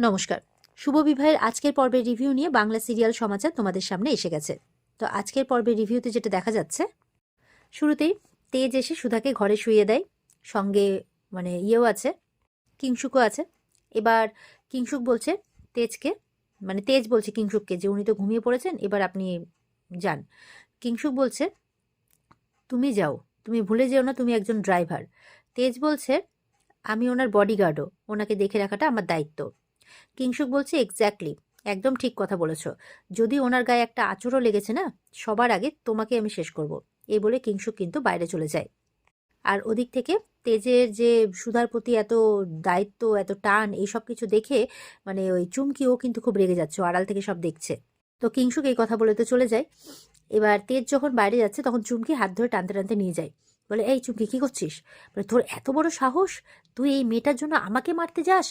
নমস্কার। শুভ বিবাহের আজকের পর্বের রিভিউ নিয়ে বাংলা সিরিয়াল সমাচার তোমাদের সামনে এসে গেছে। তো আজকের পর্বের রিভিউতে যেটা দেখা যাচ্ছে, শুরুতেই তেজ এসে সুধাকে ঘরে শুইয়ে দেয়, সঙ্গে ইয়েও আছে, কিংশুকও আছে। এবার কিংশুক বলছে তেজকে, তেজ বলছে কিংশুককে যে উনি তো ঘুমিয়ে পড়েছেন, এবার আপনি যান। কিংশুক বলছে তুমি যাও, তুমি ভুলে যেও না তুমি একজন ড্রাইভার। তেজ বলছে আমি ওনার বডিগার্ডও, ওনাকে দেখে রাখাটা আমার দায়িত্ব। কিংশুক বলছে এক্স্যাক্টলি, একদম ঠিক কথা বলেছ। যদি ওনার গায়ে একটা আঁচড়ও লেগেছে না, সবার আগে তোমাকে আমি শেষ করব। এই বলে কিংশুক কিন্তু বাইরে চলে যায়। আর ওদিক থেকে তেজের যে সুধার প্রতি এত দায়িত্ব, এত টান, এইসব কিছু দেখে ওই চুমকিও কিন্তু খুব রেগে যাচ্ছে, আড়াল থেকে সব দেখছে। তো কিংশুক এই কথা বলে তো চলে যায়। এবার তেজ যখন বাইরে যাচ্ছে তখন চুমকি হাত ধরে টানতে টানতে নিয়ে যায়। বলে এই চুমকি কি করছিস? বলে তোর এত বড় সাহস, তুই এই মেয়েটার জন্য আমাকে মারতে যাস?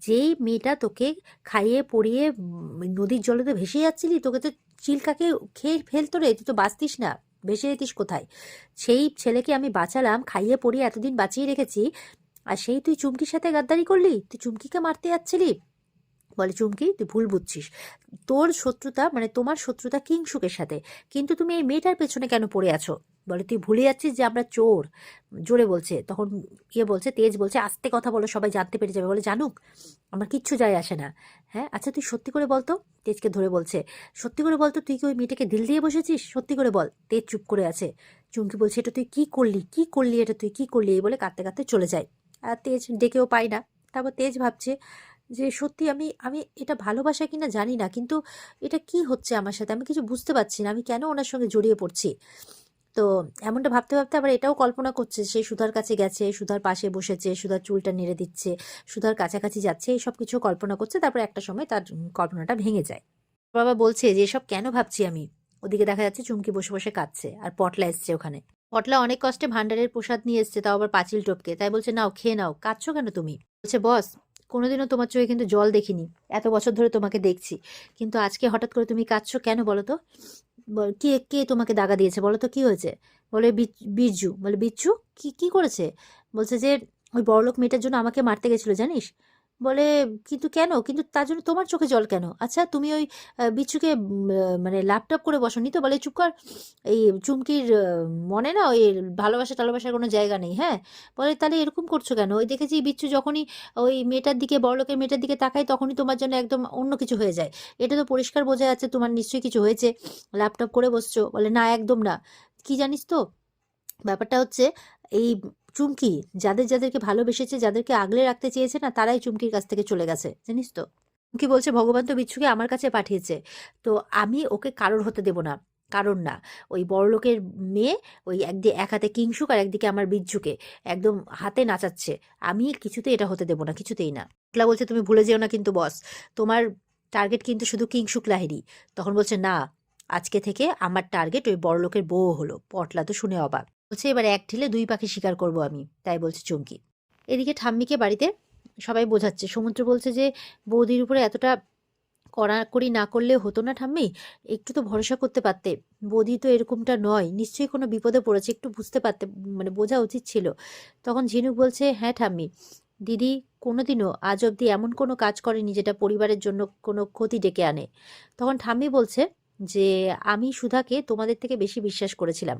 যেই মেয়েটা তোকে খাইয়ে পরিয়ে নদীর জলে তো ভেসে যাচ্ছিলি, তোকে তো চিলকাকে খেয়ে ফেলতো রে, তুই তো বাঁচতিস না, ভেসে যেতিস কোথায়? সেই ছেলেকে আমি বাঁচালাম, খাইয়ে পরিয়ে এতদিন বাঁচিয়ে রেখেছি, আর সেই তুই চুমকির সাথে গাদ্দারি করলি, তুই চুমকিকে মারতে যাচ্ছিলি। বলে চুমকি তুই ভুল বুঝছিস, তোর শত্রুতা তোমার শত্রুতা কিংশুকের সাথে, কিন্তু তুমি এই মেয়েটার পেছনে কেন পড়ে আছো? বলে তুই ভুলে যাচ্ছিস যে আমরা চোর। জোরে বলছে, তখন বলছে তেজ বলছে আস্তে কথা বলো, সবাই জানতে পেরে যাবে। বলে জানুক, আমার কিচ্ছু যায় আসে না। হ্যাঁ আচ্ছা তুই সত্যি করে বলতো, তেজকে ধরে বলছে সত্যি করে বলতো, তুই কি ওই মেয়েটাকে দিল দিয়ে বসেছিস? সত্যি করে বল। তেজ চুপ করে আছে। চুমকি বলছে এটা তুই কি করলি, কি করলি, এটা তুই কি করলি? এই বলে কাঁদতে কাঁদতে চলে যায়। আর তেজ ডেকেও পায় না। তারপর তেজ ভাবছে যে সত্যি আমি আমি এটা ভালোবাসা কিনা জানি না, কিন্তু এটা কি হচ্ছে আমার সাথে, আমি কিছু বুঝতে পারছি না, আমি কেন ওনার সঙ্গে জড়িয়ে পড়ছি। তো এমনটা ভাবতে ভাবতে আবার এটাও কল্পনা করছে, সে সুধার কাছে গেছে, সুধার পাশে বসেছে, সুধার চুলটা নেড়ে দিচ্ছে, সুধার কাছাকাছি যাচ্ছে, এই সব কিছু কল্পনা করছে। তারপর একটা সময় তার কল্পনাটা ভেঙে যায়। বাবা বলছে যে এসব কেন ভাবছি আমি। ওদিকে দেখা যাচ্ছে চুমকি বসে বসে কাঁদছে, আর পটলা এসছে ওখানে। পটলা অনেক কষ্টে ভান্ডারের প্রসাদ নিয়ে এসছে, তাও আবার পাঁচিল টপকে। তাই বলছে নাও খেয়ে নাও, কাঁদছো কেন তুমি? বলছে বস, কোনোদিনও তোমার চোখে কিন্তু জল দেখিনি, এত বছর ধরে তোমাকে দেখছি, কিন্তু আজকে হঠাৎ করে তুমি কাঁদছো কেন বলো তো? কে কে তোমাকে দাগা দিয়েছে বলো তো, কি হয়েছে? বলে বিরজু। বলে বিচ্ছু কি কি করেছে? বলছে যে ওই বড়লোক মেয়েটার জন্য আমাকে মারতে গেছিল জানিস। বলে কিন্তু কেন, কিন্তু তার জন্য তোমার চোখে জল কেন? আচ্ছা তুমি ওই বিচ্ছুকে ল্যাপটপ করে বসনি তো? বলে চুপ কর, এই চুমকির মনে না ওই ভালোবাসা টালোবাসার কোনো জায়গা নেই। হ্যাঁ, বলে তাহলে এরকম করছো কেন? ওই দেখেছি বিচ্ছু যখনই ওই মেয়েটার দিকে, বড়লোকের মেয়েটার দিকে তাকায়, তখনই তোমার জন্য একদম অন্য কিছু হয়ে যায়। এটা তো পরিষ্কার বোঝা যাচ্ছে তোমার নিশ্চয়ই কিছু হয়েছে, ল্যাপটপ করে বসছো। বলে না একদম না। কি জানিস তো, ব্যাপারটা হচ্ছে এই চুমকি যাদের যাদেরকে ভালোবেসেছে, যাদেরকে আগলে রাখতে চেয়েছে না, তারাই চুমকির কাছ থেকে চলে গেছে, জানিস তো? চুমকি বলছে ভগবান তো বিচ্ছুকে আমার কাছে পাঠিয়েছে, তো আমি ওকে কারোর হতে দেব না, কারণ না। ওই বড়লোকের মেয়ে ওই এক হাতে কিংশুক আর একদিকে আমার বিচ্ছুকে একদম হাতে নাচাচ্ছে, আমি কিছুতেই এটা হতে দেব না, কিছুতেই না। পটলা বলছে তুমি ভুলে যেও না কিন্তু বস, তোমার টার্গেট কিন্তু শুধু কিংশুক লাহিড়ী। তখন বলছে না, আজকে থেকে আমার টার্গেট ওই বড়লোকের বউ হলো। পটলা তো শুনে অবাক, বলছে এবার এক ঢিলে দুই পাখি শিকার করব আমি, তাই বলছে চুমকি। এদিকে ঠাম্মিকে বাড়িতে সবাই বোঝাচ্ছে। সমুদ্র বলছে যে বৌদির উপরে এতটা কড়াকড়ি না করলে হতো না ঠাম্মি, একটু তো ভরসা করতে পারতে, বৌদি তো এরকমটা নয়, নিশ্চয়ই কোনো বিপদে পড়েছে, একটু বুঝতে পারতে, বোঝা উচিত ছিল। তখন ঝিনুক বলছে হ্যাঁ ঠাম্মি, দিদি কোনোদিনও আজ অবধি এমন কোনো কাজ করেনি যেটা পরিবারের জন্য কোনো ক্ষতি ডেকে আনে। তখন ঠাম্মি বলছে যে আমি সুধাকে তোমাদের থেকে বেশি বিশ্বাস করেছিলাম,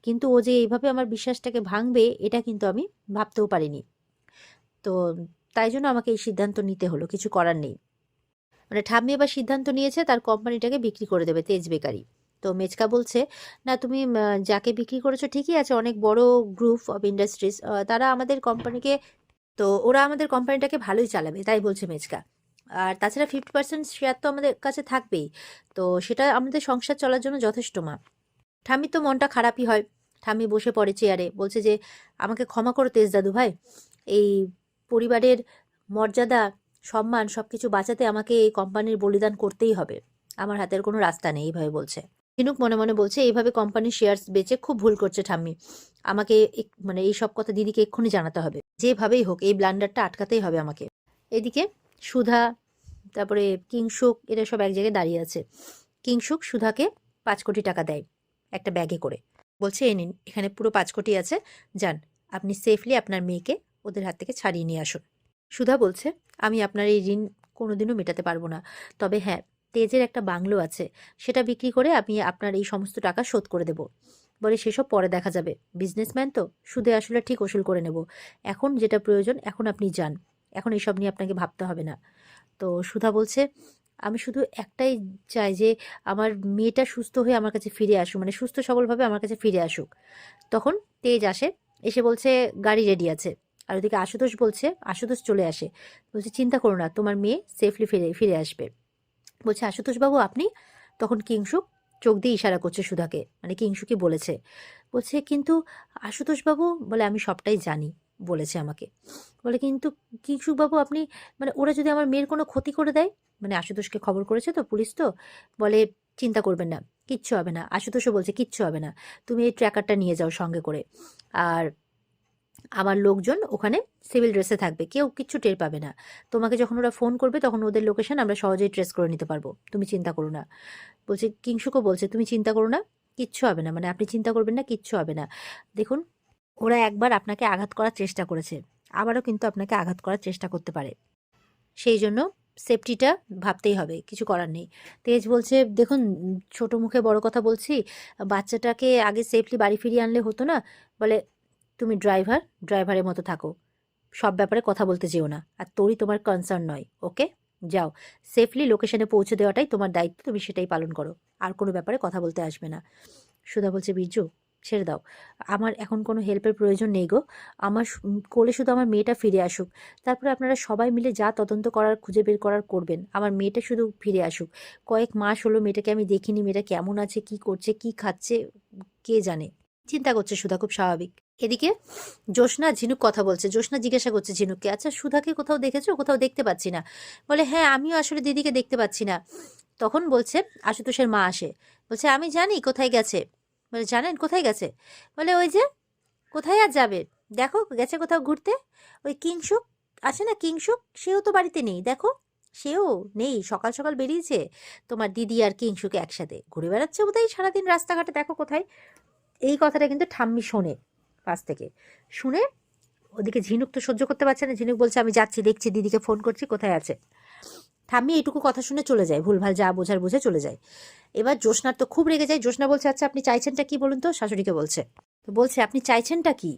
কিন্তু ও যে এইভাবে আমার বিশ্বাসটাকে ভাঙবে এটা কিন্তু আমি ভাবতেও পারিনি। তো তাই জন্য আমাকে এই সিদ্ধান্ত নিতে হলো, কিছু করার নেই। ঠাম্মি এবার সিদ্ধান্ত নিয়েছে তার কোম্পানিটাকে বিক্রি করে দেবে, তেজ বেকারি। তো মেচকা বলছে না তুমি যাকে বিক্রি করেছো ঠিকই আছে, অনেক বড় গ্রুপ অফ ইন্ডাস্ট্রিজ, তারা আমাদের কোম্পানিকে, তো ওরা আমাদের কোম্পানিটাকে ভালোই চালাবে, তাই বলছে মেচকা। আর তাছাড়া 50% শেয়ার তো আমাদের কাছে থাকবেই, তো সেটা আমাদের সংসার চলার জন্য যথেষ্ট মা। ঠাম্মির তো মনটা খারাপই হয়। ঠাম্মি বসে পড়ে চেয়ারে, বলছে যে আমাকে ক্ষমা করো তেজ দাদু ভাই, এই পরিবারের মর্যাদা, সম্মান সব কিছু বাঁচাতে আমাকে এই কোম্পানির বলিদান করতেই হবে, আমার হাতের কোনো রাস্তা নেই, এইভাবে বলছে। ঝিনুক মনে মনে বলছে এইভাবে কোম্পানির শেয়ারস বেচে খুব ভুল করছে ঠাম্মি, আমাকে এই সব কথা দিদিকে এক্ষুনি জানাতে হবে, যেভাবেই হোক এই ব্লান্ডারটা আটকাতেই হবে আমাকে। এদিকে সুধা, তারপরে কিংশুক, এরা সব এক জায়গায় দাঁড়িয়ে আছে। কিংশুক সুধাকে 5 কোটি টাকা দেয় একটা ব্যাগে করে, বলছে এই নিন, এখানে পুরো 5 কোটি আছে, যান আপনি সেফলি আপনার মেয়েকে ওদের হাত থেকে ছাড়িয়ে নিয়ে আসুন। সুধা বলছে, আমি আপনার এই ঋণ কোনোদিনও মেটাতে পারবো না। তবে হ্যাঁ, তেজের একটা বাংলো আছে, সেটা বিক্রি করে আমি আপনার এই সমস্ত টাকা শোধ করে দেব। বলে সেসব পরে দেখা যাবে, বিজনেসম্যান তো, সুদে আসলে ঠিক ওসুল করে নেব। এখন যেটা প্রয়োজন, এখন আপনি যান, এখন এসব নিয়ে আপনাকে ভাবতে হবে না। তো সুধা বলছে, আমি শুধু একটাই চাই যে আমার মেয়েটা সুস্থ হয়ে আমার কাছে ফিরে আসুক, মানে সুস্থ সবলভাবে আমার কাছে ফিরে আসুক। তখন তেজ আসে, এসে বলছে গাড়ি রেডি আছে। আর ওদিকে আশুতোষ বলছে, আশুতোষ চলে আসে, বলছে চিন্তা করো না, তোমার মেয়ে সেফলি ফিরে ফিরে আসবে। বলছে আশুতোষ বাবু আপনি? তখন কিংশুক চোখ দিয়ে ইশারা করছে সুধাকে, মানে কিংশুকে বলেছে। বলছে কিন্তু আশুতোষ বাবু, বলে আমি সবটাই জানি, বলেছে আমাকে। বলে কিন্তু কিংশুক বাবু আপনি, মানে ওরা যদি আমার মেয়ের কোনো ক্ষতি করে দেয়, মানে আশুতোষকে খবর করেছে তো পুলিশ তো। বলে চিন্তা করবেন না, কিচ্ছু হবে না। আশুতোষও বলছে কিচ্ছু হবে না, তুমি এই ট্র্যাকারটা নিয়ে যাও সঙ্গে করে। আর আমার লোকজন ওখানে সিভিল ড্রেসে থাকবে, কেউ কিচ্ছু টের পাবে না। তোমাকে যখন ওরা ফোন করবে তখন ওদের লোকেশন আমরা সহজেই ট্রেস করে নিতে পারবো, তুমি চিন্তা করো না। বলছে কিংশুকও বলছে তুমি চিন্তা করো না, কিচ্ছু হবে না, মানে আপনি চিন্তা করবেন না, কিচ্ছু হবে না। দেখুন, ওরা একবার আপনাকে আঘাত করার চেষ্টা করেছে, আবারও কিন্তু আপনাকে আঘাত করার চেষ্টা করতে পারে, সেই জন্য সেফটিটা ভাবতেই হবে, কিছু করার নেই। তেজ বলছে দেখুন, ছোট মুখে বড় কথা বলছি, বাচ্চাটাকে আগে সেফলি বাড়ি ফিরিয়ে আনলে হতো না? বলে তুমি ড্রাইভার, ড্রাইভারের মতো থাকো, সব ব্যাপারে কথা বলতে যেও না, আর তোরই তোমার কনসার্ন নয়, ওকে? যাও, সেফলি লোকেশনে পৌঁছে দেওয়াটাই তোমার দায়িত্ব, তুমি সেটাই পালন করো, আর কোনো ব্যাপারে কথা বলতে আসবে না। সুধা বলছে বীরজু, ছেড়ে দাও, আমার এখন কোনো হেল্পের প্রয়োজন নেই গো। আমার কোলে শুধু আমার মেয়েটা ফিরে আসুক, তারপরে আপনারা সবাই মিলে যা তদন্ত করার, খুঁজে বের করার করবেন, আমার মেয়েটা শুধু ফিরে আসুক। কয়েক মাস হলো মেয়েটাকে আমি দেখিনি, মেয়েটা কেমন আছে, কি করছে, কি খাচ্ছে, কে জানে। চিন্তা করছে সুধা, খুব স্বাভাবিক। এদিকে জ্যোৎস্না ঝিনুক কথা বলছে, জ্যোৎস্না জিজ্ঞাসা করছে ঝিনুককে, আচ্ছা সুধাকে কোথাও দেখেছো? কোথাও দেখতে পাচ্ছি না। বলে হ্যাঁ, আমিও আসলে দিদিকে দেখতে পাচ্ছি না। তখন বলছে আশুতোষের মা আসে, বলছে আমি জানি কোথায় গেছে। বলে জানেন কোথায় গেছে? বলে ওই যে, কোথায় আর যাবে, দেখো গেছে কোথাও ঘুরতে। ওই কিংশুক আছে না, কিংশুক, সেও তো বাড়িতে নেই, দেখো সেও নেই, সকাল সকাল বেরিয়েছে তোমার দিদি আর কিংশুক একসাথে ঘুরে বেড়াচ্ছে বোধহয় সারাদিন রাস্তাঘাটে, দেখো কোথায়। এই কথাটা কিন্তু ঠাম্মি শোনে পাশ থেকে, শুনে ওদিকে ঝিনুক তো সহ্য করতে পারছে না, ঝিনুক বলছে আমি যাচ্ছি, দেখছি, দিদিকে ফোন করছি, কোথায় আছে। ঠাম্মি এইটুকু কথা শুনে চলে যায়, ভুলভাল যা বোঝার বুঝে চলে যায়। এবার জ্যোৎস্নার তো খুব রেগে যায়, জ্যোৎস্না বলছে আচ্ছা আপনি চাইছেনটা কি বলুন তো, শাশুড়িকে বলছে। তো বলছে আপনি চাইছেনটা কি?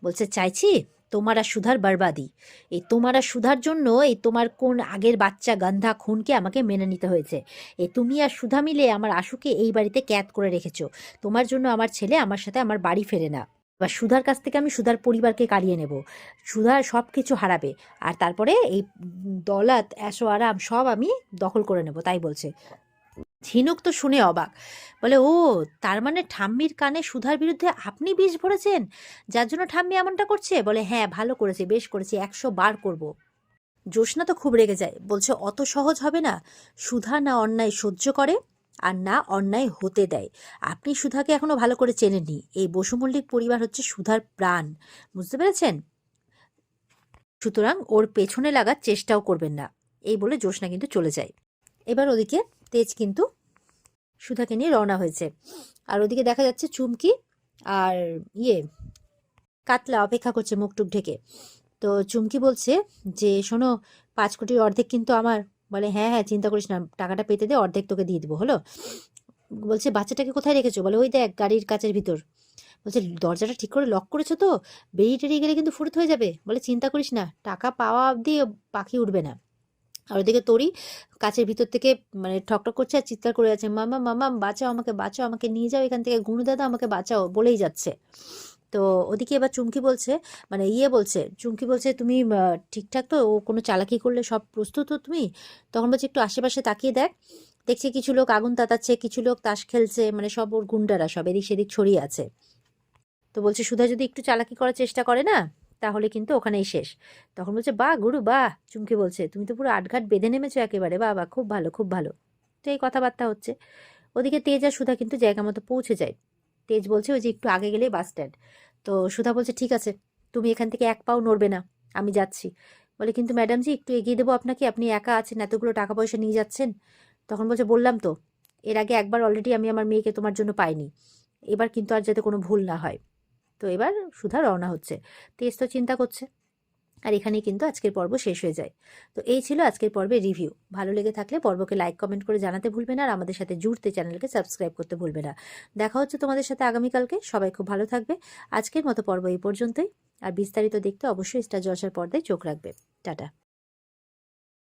বলছে চাইছি তোমার আর সুধার বরবাদি, এই তোমার আর সুধার জন্য এই তোমার কোন আগের বাচ্চা গন্ধা খুনকে আমাকে মেনে নিতে হয়েছে। এই তুমি আর সুধা মিলে আমার আশুকে এই বাড়িতে ক্যাদ করে রেখেছো, তোমার জন্য আমার ছেলে আমার সাথে আমার বাড়ি ফেরে না। এবার সুধার কাছ থেকে আমি সুধার পরিবারকে কাড়িয়ে নেব, সুধা সব কিছু হারাবে, আর তারপরে এই দৌলত ऐशो আরাম সব আমি দখল করে নেব, তাই বলছে। ঝিনুক তো শুনে অবাক, বলে ও, তার মানে ঠাম্মির কানে সুধার বিরুদ্ধে আপনি বিষ ভরেছেন, যার জন্য ঠাম্মি এমনটা করছে? বলে হ্যাঁ, ভালো করেছে, বেশ করেছে, 100 বার করব। জ্যোৎস্না তো খুব রেগে যায়, বলছে অত সহজ হবে না, সুধা না অন্যায় সহ্য করে আর না অন্যায় হতে দেয়। আপনি সুধাকে এখনো ভালো করে চেনেননি, এই বসু মল্লিক পরিবার হচ্ছে সুধার প্রাণ, বুঝতে পেরেছেন? সুতরাং ওর পেছনে লাগার চেষ্টাও করবেন না। এই বলে জ্যোৎস্না কিন্তু চলে যায়। এবার ওদিকে তেজ কিন্তু সুধাকে নিয়ে রওনা হয়েছে, আর ওদিকে দেখা যাচ্ছে চুমকি আর ইয়ে কাতলা অপেক্ষা করছে মুখটুক ঢেকে। তো চুমকি বলছে যে শোনো, 5 কোটির অর্ধেক কিন্তু আমার। বলে হ্যাঁ হ্যাঁ, চিন্তা করিস না, টাকাটা পেতে দে, অর্ধেক তোকে দিয়ে দিবো, হলো? বলছে বাচ্চাটাকে কোথায় রেখেছো? বলে ওই দেখ গাড়ির কাচের ভিতর। বলছে দরজাটা ঠিক করে লক করেছো তো? বেরিয়ে টেরিয়ে গেলে কিন্তু ফুরুত হয়ে যাবে। বলে চিন্তা করিস না, টাকা পাওয়া অবধি পাখি উঠবে না। আর ওদিকে তোরই কাছের ভিতর থেকে মানে ঠকঠক করছে আর চিৎকার করে যাচ্ছে, মামা মামা বাঁচাও আমাকে, বাঁচাও আমাকে, নিয়ে যাও এখান থেকে, গুণু দাদা আমাকে বাঁচাও, বলেই যাচ্ছে। তো ওদিকে এবার চুমকি বলছে, মানে বলছে, চুমকি বলছে তুমি ঠিকঠাক তো, ও কোনো চালাকি করলে সব প্রস্তুত তো তুমি? তখন বলছে একটু আশেপাশে তাকিয়ে দেখ, দেখছি কিছু লোক আগুন তাতাচ্ছে, কিছু লোক তাস খেলছে, মানে সব ওর গুন্ডারা সব এদিক সেদিক ছড়িয়ে আছে। তো বলছে সুধা যদি একটু চালাকি করার চেষ্টা করে না, তাহলে কিন্তু ওখানেই শেষ। তখন বলছে বাহ গুরু বাহ, চুমকি বলছে তুমি তো পুরো আটঘাট বেঁধে নেমেছো একেবারে, বাহ বাহ, খুব ভালো খুব ভালো। তো এই কথাবার্তা হচ্ছে। ওদিকে তেজ আর সুধা কিন্তু জায়গা মতো পৌঁছে যায়। তেজ বলছে ওই যে একটু আগে গেলেই বাস স্ট্যান্ড। তো সুধা বলছে ঠিক আছে, তুমি এখান থেকে এক পাও নড়বে না, আমি যাচ্ছি। বলে কিন্তু ম্যাডাম জি, একটু এগিয়ে দেবো আপনাকে, আপনি একা আছেন, এতগুলো টাকা পয়সা নিয়ে যাচ্ছেন। তখন বলছে বললাম তো, এর আগে একবার অলরেডি আমি আমার মেয়েকে তোমার জন্য পাইনি, এবার কিন্তু আর যাতে কোনো ভুল না হয়। তো এবার সুধা রওনা হচ্ছে। তেজ তো চিন্তা করছে, আর এখানেই কিন্তু আজকের পর্ব শেষ হয়ে যায়। তো এই ছিল আজকের পর্বের রিভিউ। ভালো লেগে থাকলে পর্বকে লাইক কমেন্ট করে জানাতে ভুলবে না, আর আমাদের সাথে জুড়তে চ্যানেলকে সাবস্ক্রাইব করতে ভুলবে না। দেখা হচ্ছে তোমাদের সাথে আগামীকালকে। সবাই খুব ভালো থাকবে। আজকের মতো পর্ব এই পর্যন্তই। আর বিস্তারিত দেখতে অবশ্যই স্টার জলসার পর্দায় চোখ রাখবে। টাটা।